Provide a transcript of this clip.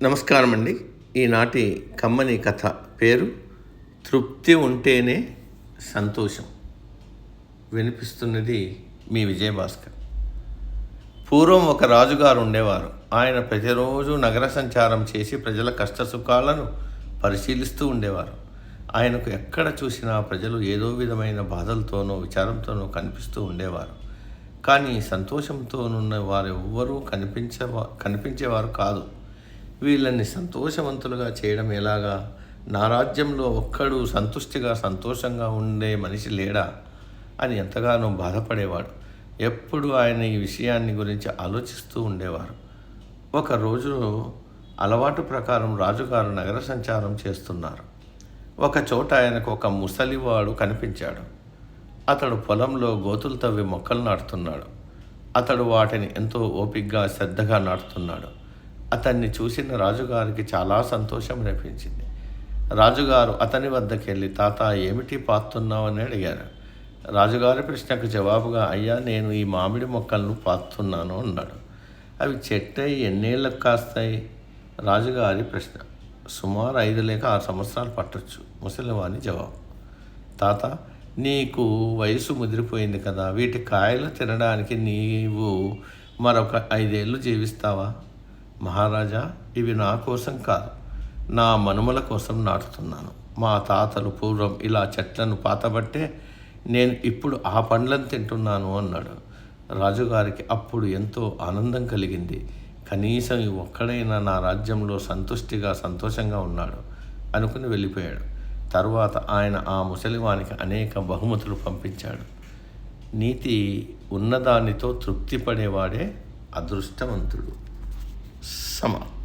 నమస్కారం అండి. ఈనాటి కమ్మని కథ పేరు తృప్తి ఉంటేనే సంతోషం. వినిపిస్తున్నది మీ విజయభాస్కర్. పూర్వం ఒక రాజుగారు ఉండేవారు. ఆయన ప్రతిరోజు నగర సంచారం చేసి ప్రజల కష్టసుఖాలను పరిశీలిస్తూ ఉండేవారు. ఆయనకు ఎక్కడ చూసినా ప్రజలు ఏదో విధమైన బాధలతోనో విచారంతోనో కనిపిస్తూ ఉండేవారు. కానీ సంతోషంతోనున్న వారెవ్వరూ కనిపించేవారు కాదు. వీళ్ళని సంతోషవంతులుగా చేయడం ఎలాగా? నా రాజ్యంలో ఒక్కడు సంతోషంగా ఉండే మనిషి లేడా అని ఎంతగానో బాధపడేవాడు. ఎప్పుడు ఆయన ఈ విషయాన్ని గురించి ఆలోచిస్తూ ఉండేవారు. ఒకరోజు అలవాటు ప్రకారం రాజుగారు నగర సంచారం చేస్తున్నారు. ఒక చోట ఆయనకు ఒక ముసలివాడు కనిపించాడు. అతడు పొలంలో గోతులు తవ్వి మొక్కలు నాటుతున్నాడు. అతడు వాటిని ఎంతో ఓపికగా శ్రద్ధగా నాటుతున్నాడు. అతన్ని చూసిన రాజుగారికి చాలా సంతోషం అనిపించింది. రాజుగారు అతని వద్దకు వెళ్ళి, తాత, ఏమిటి పాతున్నావు అని అడిగారు. రాజుగారి ప్రశ్నకు జవాబుగా, అయ్యా, నేను ఈ మామిడి మొక్కలను పాతున్నాను అన్నాడు. అవి చెట్టై ఎన్నేళ్ళకు కాస్తాయి? రాజుగారి ప్రశ్న. సుమారు 5 లేక 6 సంవత్సరాలు పట్టొచ్చు. ముసలివాని జవాబు. తాత, నీకు వయసు ముదిరిపోయింది కదా, వీటి కాయలు తినడానికి నీవు మరొక 5 ఏళ్ళు జీవిస్తావా? మహారాజా, ఇవి నా కోసం కాదు, నా మనుమల కోసం నాటుతున్నాను. మా తాతలు పూర్వం ఇలా చెట్లను పాతబట్టే నేను ఇప్పుడు ఆ పండ్లను తింటున్నాను అన్నాడు. రాజుగారికి అప్పుడు ఎంతో ఆనందం కలిగింది. కనీసం ఒక్కడైనా నా రాజ్యంలో సంతోషంగా ఉన్నాడు అనుకుని వెళ్ళిపోయాడు. తరువాత ఆయన ఆ ముసలివానికి అనేక బహుమతులు పంపించాడు. నీతి ఉన్నదానితో తృప్తి పడేవాడే అదృష్టవంతుడు. సమాప్తం.